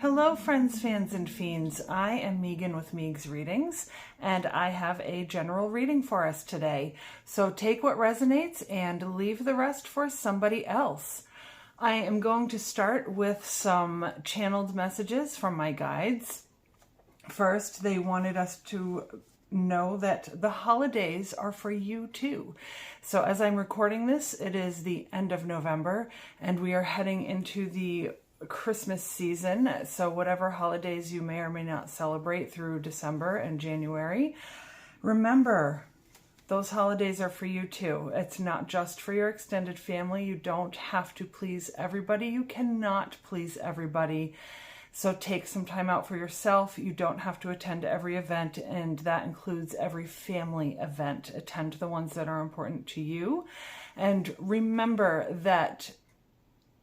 Hello friends, fans, and fiends. I am Megan with Meeg's Readings, and I have a general reading for us today. So take what resonates and leave the rest for somebody else. I am going to start with some channeled messages from my guides. First, they wanted us to know that the holidays are for you too. So as I'm recording this, it is the end of November, and we are heading into the Christmas season. So whatever holidays you may or may not celebrate through December and January, remember those holidays are for you too. It's not just for your extended family. You don't have to please everybody. You cannot please everybody. So take some time out for yourself. You don't have to attend every event, and that includes every family event. Attend the ones that are important to you. And remember that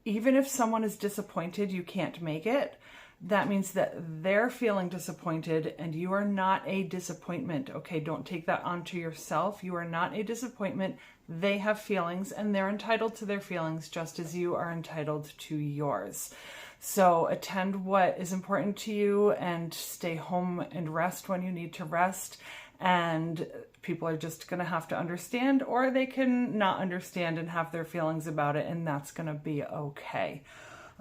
even if someone is disappointed you can't make it, that means that they're feeling disappointed and you are not a disappointment. Okay, don't take that onto yourself. You are not a disappointment. They have feelings and they're entitled to their feelings just as you are entitled to yours. So attend what is important to you and stay home and rest when you need to rest. And people are just going to have to understand, or they can not understand and have their feelings about it, and that's going to be okay.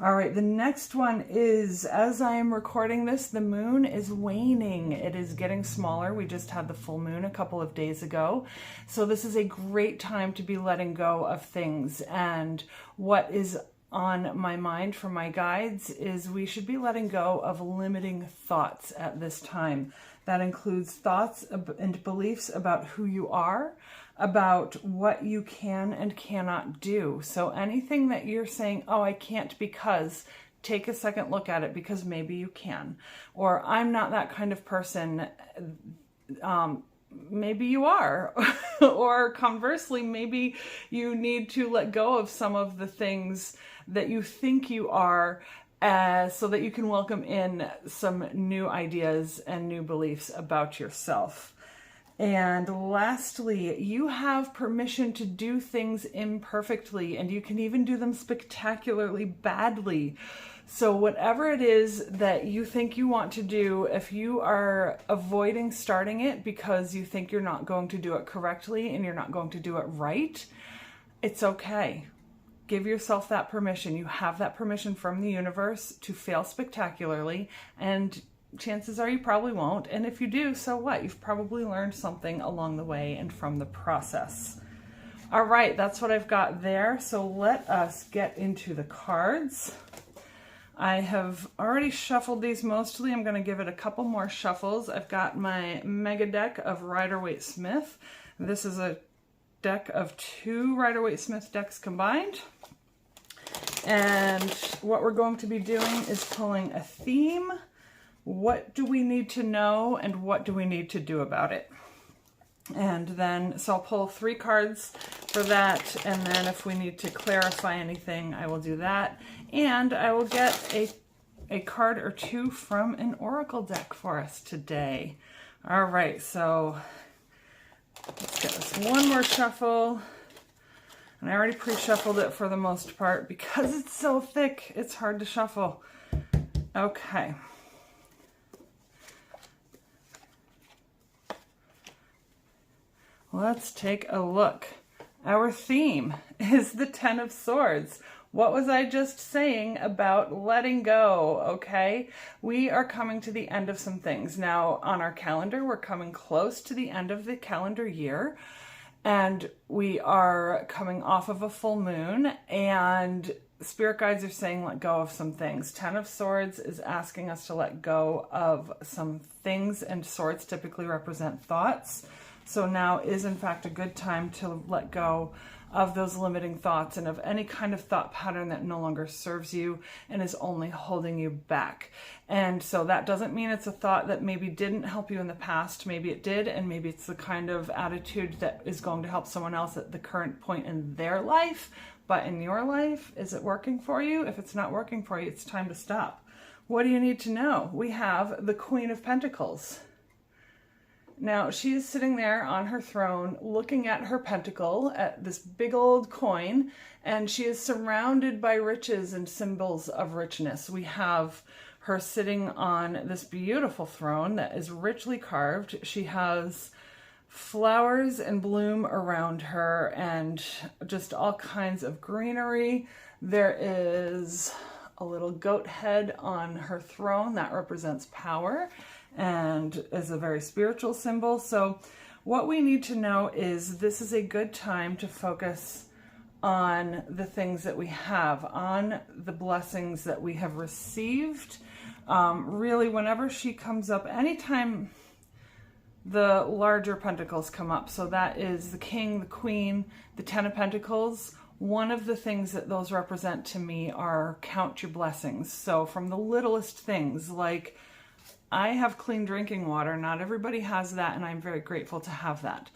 All right, the next one is, as I am recording this, the moon is waning. It is getting smaller. We just had the full moon a couple of days ago. So this is a great time to be letting go of things. And what is on my mind from my guides is we should be letting go of limiting thoughts at this time. That includes thoughts and beliefs about who you are, about what you can and cannot do. So anything that you're saying, oh, I can't because, take a second look at it, because maybe you can. Or I'm not that kind of person. Maybe you are. Or conversely, maybe you need to let go of some of the things that you think you are, so that you can welcome in some new ideas and new beliefs about yourself. And lastly, you have permission to do things imperfectly, and you can even do them spectacularly badly. So whatever it is that you think you want to do, if you are avoiding starting it because you think you're not going to do it correctly and you're not going to do it right, it's okay. Give yourself that permission. You have that permission from the universe to fail spectacularly, and chances are you probably won't. And if you do, so what? You've probably learned something along the way and from the process. All right, that's what I've got there. So let us get into the cards. I have already shuffled these mostly. I'm going to give it a couple more shuffles. I've got my mega deck of Rider-Waite-Smith. This is a deck of 2 Rider-Waite-Smith decks combined. And what we're going to be doing is pulling a theme. What do we need to know and what do we need to do about it? And then, so I'll pull 3 cards for that, and then if we need to clarify anything, I will do that. And I will get a card or 2 from an oracle deck for us today. All right, so let's get this one more shuffle. And I already pre-shuffled it for the most part because it's so thick, it's hard to shuffle. Okay. Let's take a look. Our theme is the Ten of Swords. What was I just saying about letting go, okay? We are coming to the end of some things. Now, on our calendar, we're coming close to the end of the calendar year, and we are coming off of a full moon, and spirit guides are saying let go of some things. Ten of Swords is asking us to let go of some things, and swords typically represent thoughts. So now is in fact a good time to let go of those limiting thoughts and of any kind of thought pattern that no longer serves you and is only holding you back. And so that doesn't mean it's a thought that maybe didn't help you in the past. Maybe it did, and maybe it's the kind of attitude that is going to help someone else at the current point in their life. But in your life, is it working for you? If it's not working for you, it's time to stop. What do you need to know? We have the Queen of Pentacles. Now she is sitting there on her throne looking at her pentacle, at this big old coin, and she is surrounded by riches and symbols of richness. We have her sitting on this beautiful throne that is richly carved. She has flowers and bloom around her and just all kinds of greenery. There is a little goat head on her throne that represents power and is a very spiritual symbol. So what we need to know is this is a good time to focus on the things that we have, on the blessings that we have received. Really, whenever she comes up, anytime the larger pentacles come up, so that is the king, the queen, the 10 of pentacles, one of the things that those represent to me are count your blessings. So from the littlest things, like I have clean drinking water. Not everybody has that, and I'm very grateful to have that.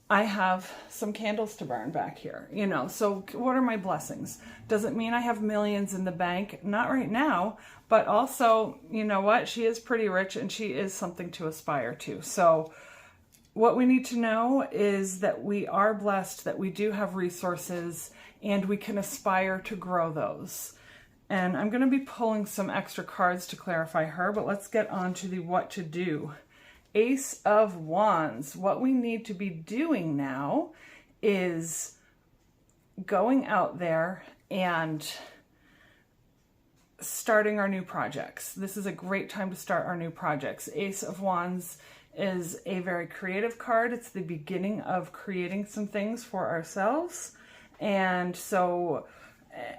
I have some candles to burn back here, you know, so what are my blessings? Doesn't mean I have millions in the bank, not right now, but also, you know what, she is pretty rich and she is something to aspire to. So what we need to know is that we are blessed, that we do have resources, and we can aspire to grow those. And I'm going to be pulling some extra cards to clarify her, but let's get on to the what to do. Ace of Wands. What we need to be doing now is going out there and starting our new projects. This is a great time to start our new projects. Ace of Wands is a very creative card. It's the beginning of creating some things for ourselves. And so,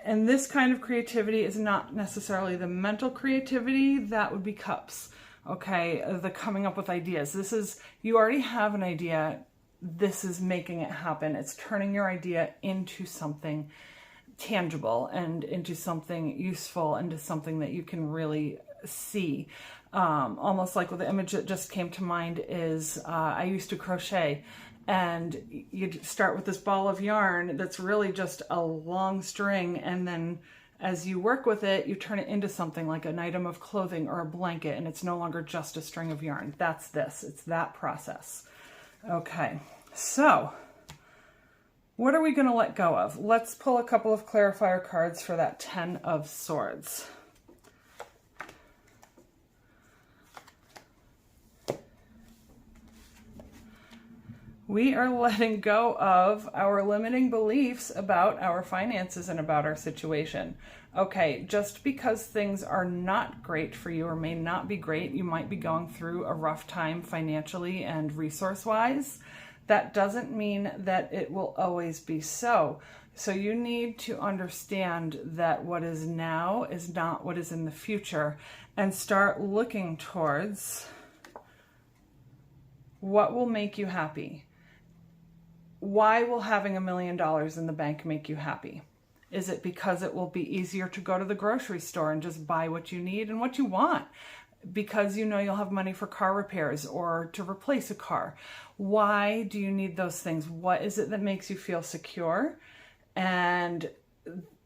and this kind of creativity is not necessarily the mental creativity. That would be cups. Okay, the coming up with ideas. This is, you already have an idea. This is making it happen. It's turning your idea into something tangible and into something useful, into something that you can really see. Almost like what the image that just came to mind is, I used to crochet, and you start with this ball of yarn that's really just a long string, and then as you work with it, you turn it into something like an item of clothing or a blanket, and it's no longer just a string of yarn. That's this. It's that process. Okay, so what are we going to let go of? Let's pull a couple of clarifier cards for that 10 of Swords. We are letting go of our limiting beliefs about our finances and about our situation. Okay, just because things are not great for you or may not be great, you might be going through a rough time financially and resource-wise, that doesn't mean that it will always be so. So you need to understand that what is now is not what is in the future, and start looking towards what will make you happy. Why will having $1 million in the bank make you happy? Is it because it will be easier to go to the grocery store and just buy what you need and what you want? Because you know you'll have money for car repairs or to replace a car. Why do you need those things? What is it that makes you feel secure? And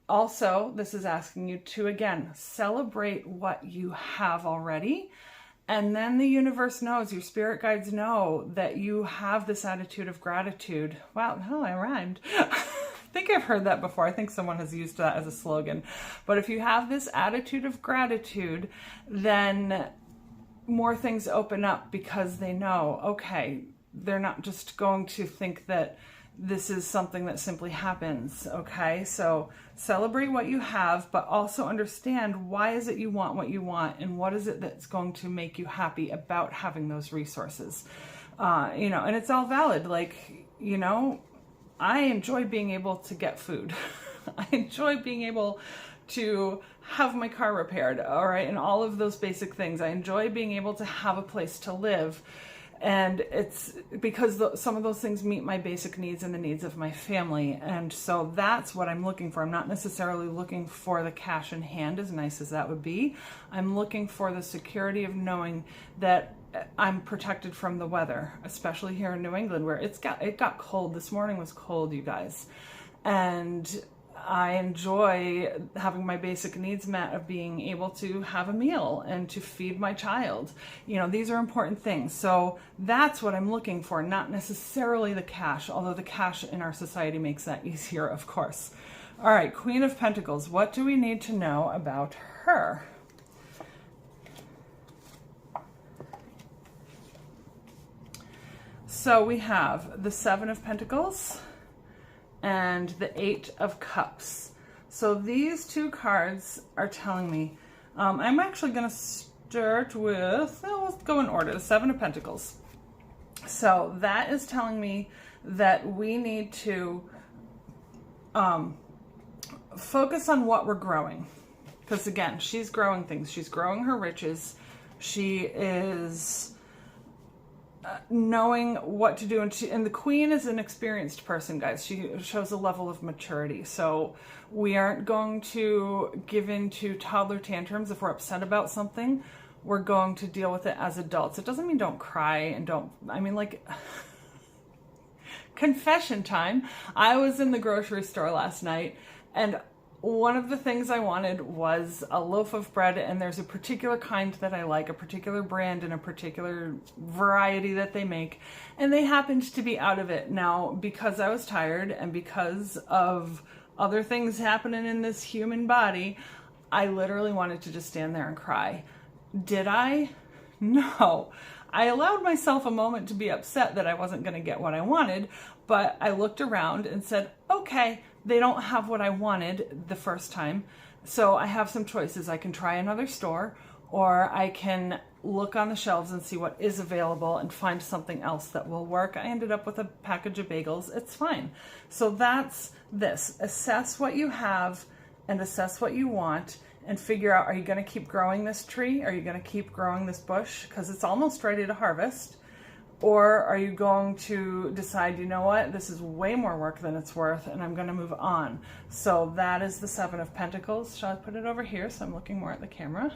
also, this is asking you to, again, celebrate what you have already. And then the universe knows, your spirit guides know that you have this attitude of gratitude. Wow, oh, I rhymed. I think I've heard that before. I think someone has used that as a slogan. But if you have this attitude of gratitude, then more things open up because they know, okay, they're not just going to think that this is something that simply happens, okay? So celebrate what you have, but also understand why is it you want what you want, and what is it that's going to make you happy about having those resources. You know, and it's all valid. Like, you know, I enjoy being able to get food. I enjoy being able to have my car repaired, all right, and all of those basic things. I enjoy being able to have a place to live. And it's because some of those things meet my basic needs and the needs of my family. And so that's what I'm looking for. I'm not necessarily looking for the cash in hand, as nice as that would be. I'm looking for the security of knowing that I'm protected from the weather, especially here in New England, where it got cold. This morning was cold, you guys. And I enjoy having my basic needs met of being able to have a meal and to feed my child. You know, these are important things. So that's what I'm looking for, not necessarily the cash, although the cash in our society makes that easier, of course. All right, Queen of Pentacles. What do we need to know about her? So we have the Seven of Pentacles and the Eight of Cups. So these two cards are telling me, I'm actually going to start with, let's go in order, the Seven of Pentacles. So that is telling me that we need to focus on what we're growing. Because again, she's growing things. She's growing her riches. She is knowing what to do, and the Queen is an experienced person, guys. She shows a level of maturity, so we aren't going to give in to toddler tantrums. If we're upset about something, we're going to deal with it as adults. It doesn't mean don't cry and don't, I mean, like, confession time. I was in the grocery store last night, and one of the things I wanted was a loaf of bread, and there's a particular kind that I like, a particular brand and a particular variety that they make, and they happened to be out of it. Now, because I was tired and because of other things happening in this human body, I literally wanted to just stand there and cry. Did I? No. I allowed myself a moment to be upset that I wasn't going to get what I wanted, but I looked around and said, okay, they don't have what I wanted the first time, so I have some choices. I can try another store, or I can look on the shelves and see what is available and find something else that will work. I ended up with a package of bagels. It's fine. So that's this. Assess what you have and assess what you want, and figure out, are you going to keep growing this tree? Are you going to keep growing this bush? Because it's almost ready to harvest. Or are you going to decide, you know what, this is way more work than it's worth, and I'm going to move on. So that is the Seven of Pentacles. Shall I put it over here so I'm looking more at the camera?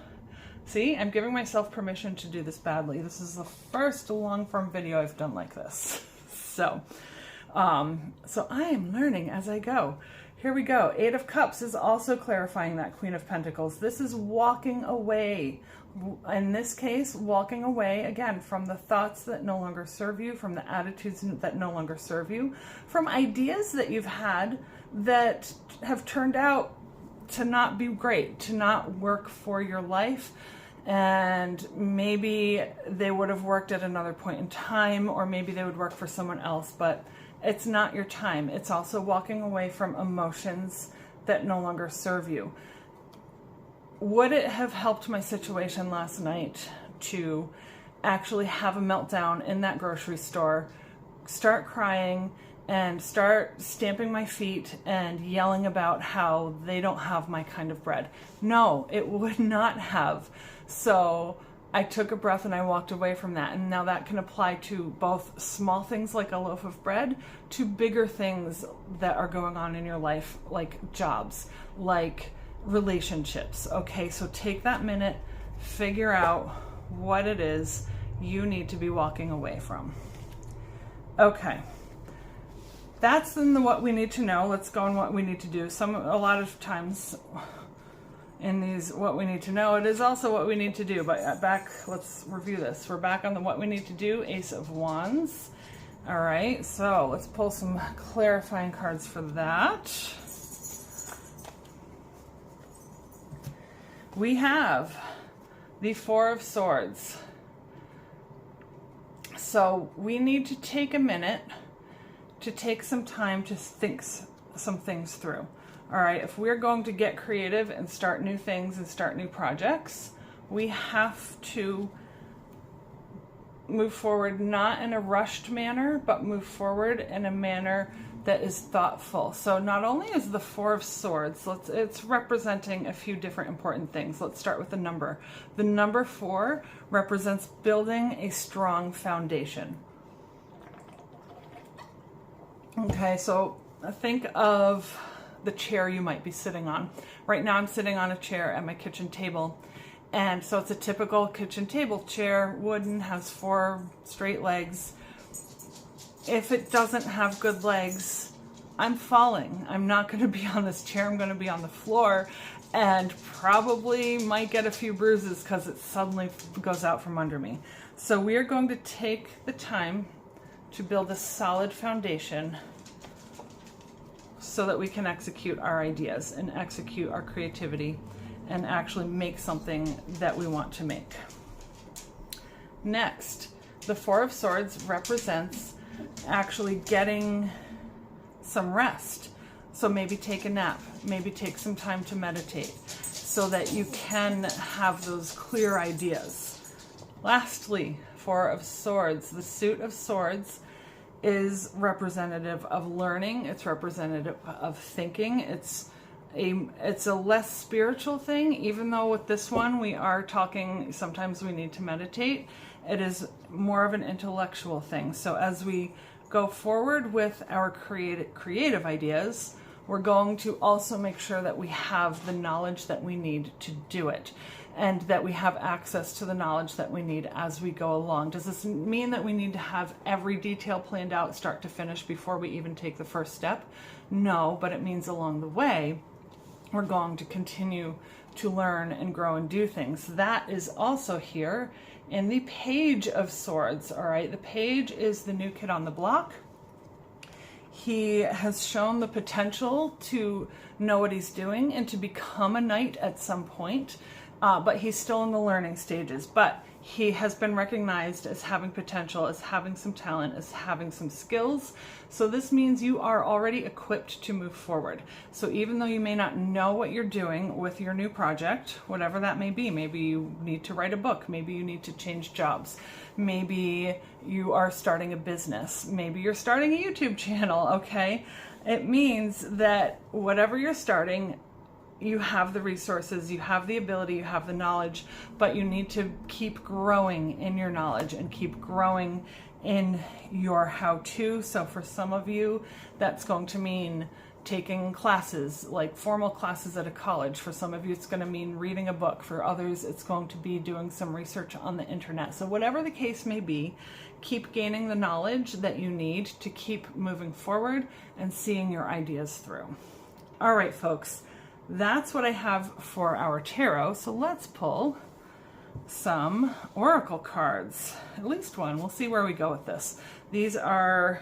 See, I'm giving myself permission to do this badly. This is the first long-form video I've done like this. So I am learning as I go. Here we go. Eight of Cups is also clarifying that Queen of Pentacles. This is walking away. In this case, walking away, again, from the thoughts that no longer serve you, from the attitudes that no longer serve you, from ideas that you've had that have turned out to not be great, to not work for your life. And maybe they would have worked at another point in time, or maybe they would work for someone else, but it's not your time. It's also walking away from emotions that no longer serve you. Would it have helped my situation last night to actually have a meltdown in that grocery store, start crying, and start stamping my feet and yelling about how they don't have my kind of bread? No, it would not have. So I took a breath and I walked away from that. And now that can apply to both small things like a loaf of bread to bigger things that are going on in your life, like jobs, like relationships. Okay, so take that minute, figure out what it is you need to be walking away from. Okay, that's in the what we need to know. Let's go on what we need to do. A lot of times in these what we need to know, it is also what we need to do. But back, let's review this. We're back on the what we need to do, Ace of Wands. All right, so let's pull some clarifying cards for that. We have the Four of Swords. So we need to take a minute to take some time to think some things through. All right, if we're going to get creative and start new things and start new projects, we have to move forward not in a rushed manner, but move forward in a manner that is thoughtful. So not only is the Four of Swords, it's representing a few different important things. Let's start with the number. The number 4 represents building a strong foundation. Okay, so think of the chair you might be sitting on. Right now I'm sitting on a chair at my kitchen table. And so it's a typical kitchen table chair, wooden, has 4 straight legs. If it doesn't have good legs, I'm falling. I'm not going to be on this chair. I'm going to be on the floor and probably might get a few bruises because it suddenly goes out from under me. So we are going to take the time to build a solid foundation so that we can execute our ideas and execute our creativity and actually make something that we want to make. Next, the Four of Swords represents actually getting some rest. So maybe take a nap, maybe take some time to meditate so that you can have those clear ideas. Lastly, Four of Swords, the suit of swords is representative of learning. It's representative of thinking. It's a less spiritual thing, even though with this one we are talking, sometimes we need to meditate. It is more of an intellectual thing. So as we go forward with our creative ideas, we're going to also make sure that we have the knowledge that we need to do it, and that we have access to the knowledge that we need as we go along. Does this mean that we need to have every detail planned out start to finish before we even take the first step? No, but it means along the way we're going to continue to learn and grow and do things. That is also here in the Page of Swords. All right, the Page is the new kid on the block. He has shown the potential to know what he's doing and to become a knight at some point, but he's still in the learning stages. But he has been recognized as having potential, as having some talent, as having some skills. So this means you are already equipped to move forward. So even though you may not know what you're doing with your new project, whatever that may be, maybe you need to write a book, maybe you need to change jobs, maybe you are starting a business, maybe you're starting a YouTube channel, okay? It means that whatever you're starting, you have the resources, you have the ability, you have the knowledge, but you need to keep growing in your knowledge and keep growing in your how-to. So for some of you, that's going to mean taking classes, like formal classes at a college. For some of you, it's going to mean reading a book. For others, it's going to be doing some research on the internet. So whatever the case may be, keep gaining the knowledge that you need to keep moving forward and seeing your ideas through. All right, folks. That's what I have for our tarot. So let's pull some oracle cards, at least one. We'll see where we go with this. These are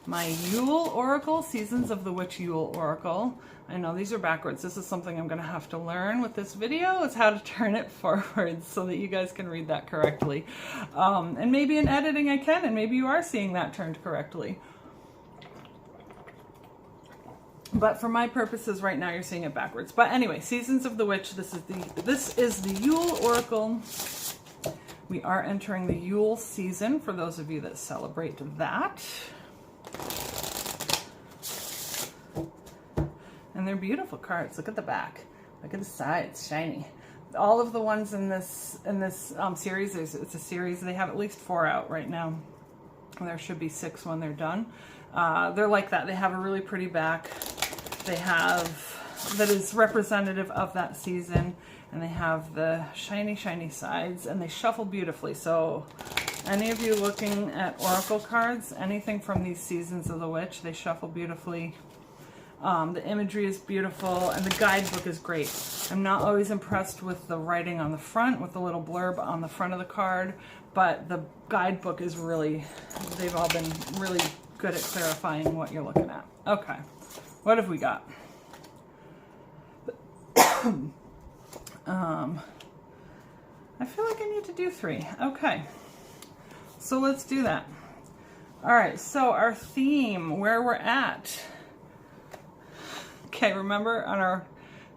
my Yule Oracle, Seasons of the Witch Yule Oracle. I know these are backwards. This is something I'm going to have to learn with this video, is how to turn it forward so that you guys can read that correctly. And maybe in editing I can, and maybe you are seeing that turned correctly. But for my purposes right now, you're seeing it backwards. But anyway, Seasons of the Witch, this is the Yule Oracle. We are entering the Yule season for those of you that celebrate that. And they're beautiful cards. Look at the back. Look at the sides, shiny. All of the ones in this series, it's a series. They have at least 4 out right now. There should be 6 when they're done. They're like that. They have a really pretty back. They have, that is representative of that season, and they have the shiny, shiny sides, and they shuffle beautifully. So any of you looking at oracle cards, anything from these Seasons of the Witch, they shuffle beautifully. The imagery is beautiful, and the guidebook is great. I'm not always impressed with the writing on the front, with the little blurb on the front of the card, but the guidebook is really, they've all been really good at clarifying what you're looking at. Okay, what have we got? I feel like I need to do 3. Okay, so let's do that. All right, so our theme, where we're at. Okay, remember on our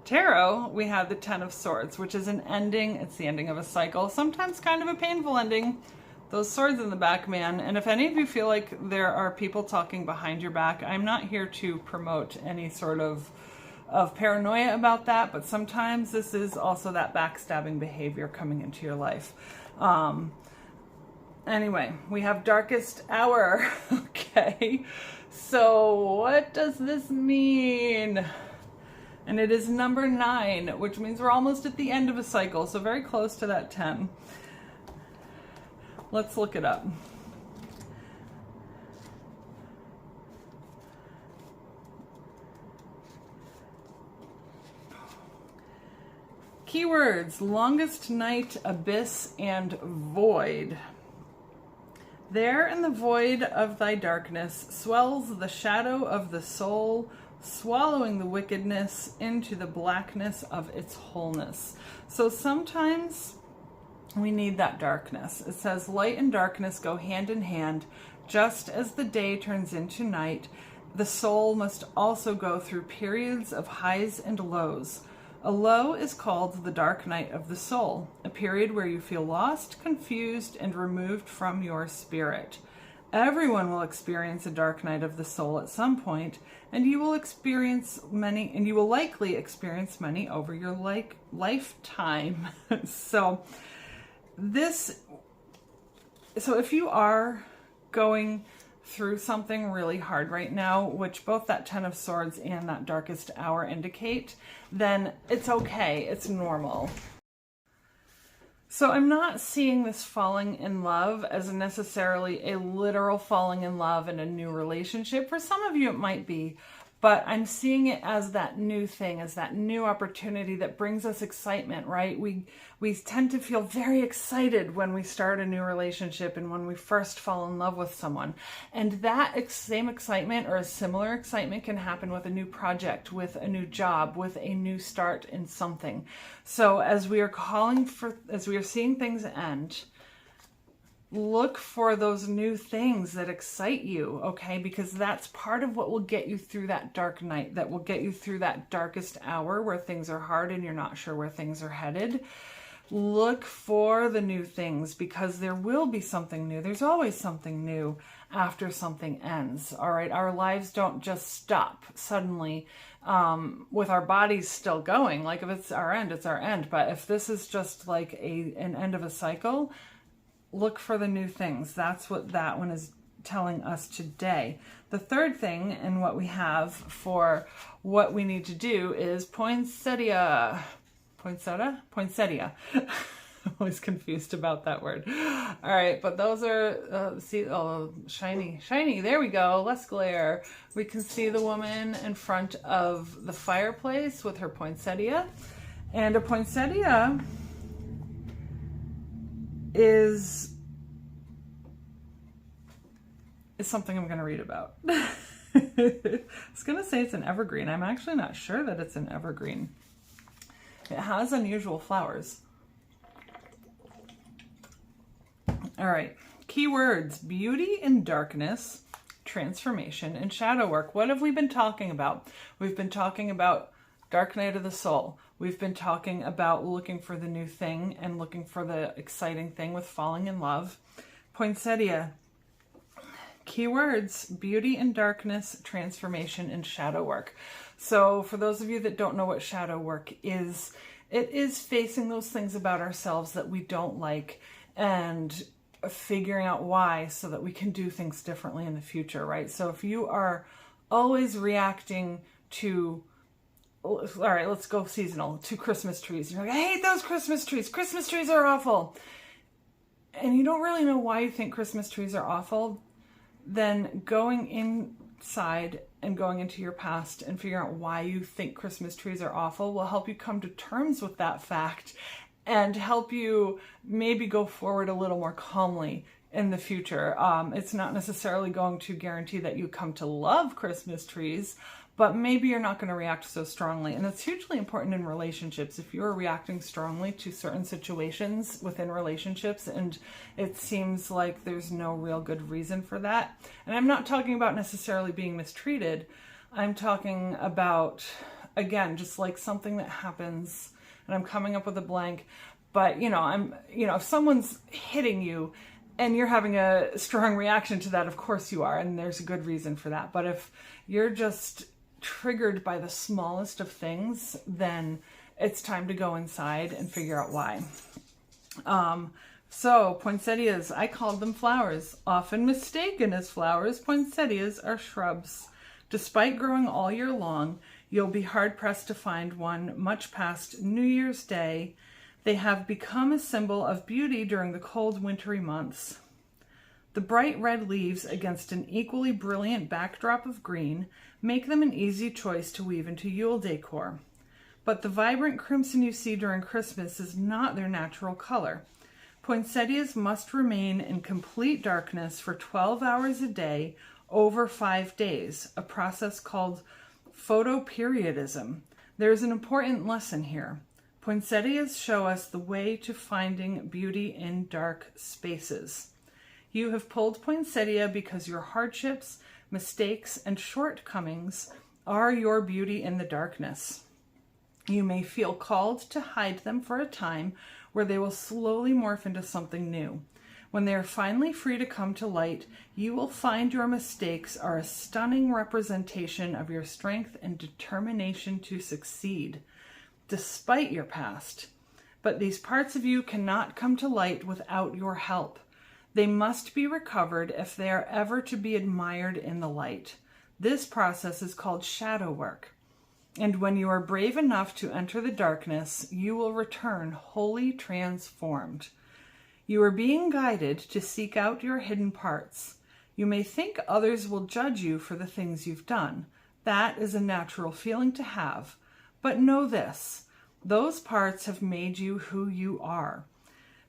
tarot, we had the 10 of Swords, which is an ending. It's the ending of a cycle, sometimes kind of a painful ending. Those swords in the back, man. And if any of you feel like there are people talking behind your back, I'm not here to promote any sort of paranoia about that, but sometimes this is also that backstabbing behavior coming into your life. Anyway, we have Darkest Hour. Okay, so what does this mean? And it is number 9, which means we're almost at the end of a cycle, so very close to that 10. Let's look it up. Keywords: longest night, abyss, and void. There in the void of thy darkness swells the shadow of the soul, swallowing the wickedness into the blackness of its wholeness. So sometimes we need that darkness. It says light and darkness go hand in hand. Just as the day turns into night, the soul must also go through periods of highs and lows. A low is called the dark night of the soul, a period where you feel lost, confused, and removed from your spirit. Everyone will experience a dark night of the soul at some point, and you will likely experience many over your lifetime. So if you are going through something really hard right now, which both that Ten of Swords and that Darkest Hour indicate, then it's okay. It's normal. So I'm not seeing this falling in love as necessarily a literal falling in love in a new relationship. For some of you, it might be. But I'm seeing it as that new thing, as that new opportunity that brings us excitement, right? We tend to feel very excited when we start a new relationship and when we first fall in love with someone. And that same excitement or a similar excitement can happen with a new project, with a new job, with a new start in something. So as we are seeing things end, look for those new things that excite you, okay? Because that's part of what will get you through that dark night, that will get you through that darkest hour where things are hard and you're not sure where things are headed. Look for the new things because there will be something new. There's always something new after something ends, all right? Our lives don't just stop suddenly with our bodies still going. Like if it's our end, it's our end. But if this is just like an end of a cycle, look for the new things. That's what that one is telling us today. The third thing and what we have for what we need to do is poinsettia. Poinsettia. I'm always confused about that word. All right, but those are, shiny. There we go. Less glare. We can see the woman in front of the fireplace with her poinsettia. And a poinsettia is something I'm going to read about. I was going to say it's an evergreen. I'm actually not sure that it's an evergreen. It has unusual flowers. All right. Keywords: beauty and darkness, transformation, and shadow work. What have we been talking about? We've been talking about dark night of the soul. We've been talking about looking for the new thing and looking for the exciting thing with falling in love. Poinsettia. Keywords: beauty and darkness, transformation, and shadow work. So for those of you that don't know what shadow work is, it is facing those things about ourselves that we don't like and figuring out why so that we can do things differently in the future, right? So if you are always reacting to, all right, let's go seasonal, to Christmas trees. You're like, I hate those Christmas trees. Christmas trees are awful. And you don't really know why you think Christmas trees are awful. Then going inside and going into your past and figuring out why you think Christmas trees are awful will help you come to terms with that fact and help you maybe go forward a little more calmly in the future. It's not necessarily going to guarantee that you come to love Christmas trees, but maybe you're not going to react so strongly. And it's hugely important in relationships. If you're reacting strongly to certain situations within relationships and it seems like there's no real good reason for that. And I'm not talking about necessarily being mistreated. I'm talking about, again, just like something that happens, and I'm coming up with a blank, but if someone's hitting you and you're having a strong reaction to that, of course you are, and there's a good reason for that. But if you're just triggered by the smallest of things, then it's time to go inside and figure out why. So poinsettias, I called them flowers. Often mistaken as flowers, poinsettias are shrubs. Despite growing all year long, you'll be hard-pressed to find one much past New Year's Day. They have become a symbol of beauty during the cold wintry months. The bright red leaves against an equally brilliant backdrop of green make them an easy choice to weave into Yule decor. But the vibrant crimson you see during Christmas is not their natural color. Poinsettias must remain in complete darkness for 12 hours a day over 5 days, a process called photoperiodism. There's an important lesson here. Poinsettias show us the way to finding beauty in dark spaces. You have pulled poinsettia because your hardships, mistakes, and shortcomings are your beauty in the darkness. You may feel called to hide them for a time where they will slowly morph into something new. When they are finally free to come to light, you will find your mistakes are a stunning representation of your strength and determination to succeed, despite your past. But these parts of you cannot come to light without your help. They must be recovered if they are ever to be admired in the light. This process is called shadow work. And when you are brave enough to enter the darkness, you will return wholly transformed. You are being guided to seek out your hidden parts. You may think others will judge you for the things you've done. That is a natural feeling to have. But know this, those parts have made you who you are.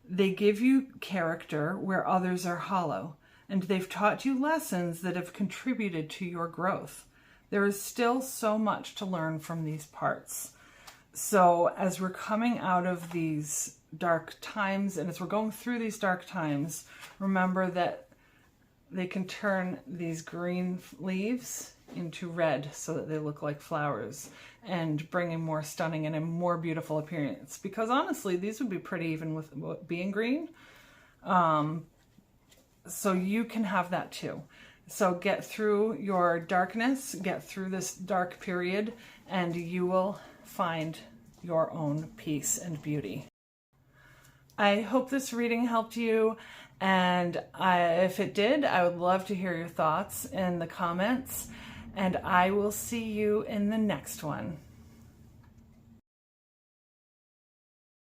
They give you character where others are hollow, and they've taught you lessons that have contributed to your growth. There is still so much to learn from these parts. So as we're coming out of these dark times, and as we're going through these dark times, remember that they can turn these green leaves into red so that they look like flowers and bring a more stunning and a more beautiful appearance. Because honestly, these would be pretty even with being green. So you can have that too. So get through your darkness, get through this dark period, and you will find your own peace and beauty. I hope this reading helped you, and if it did, I would love to hear your thoughts in the comments, and I will see you in the next one.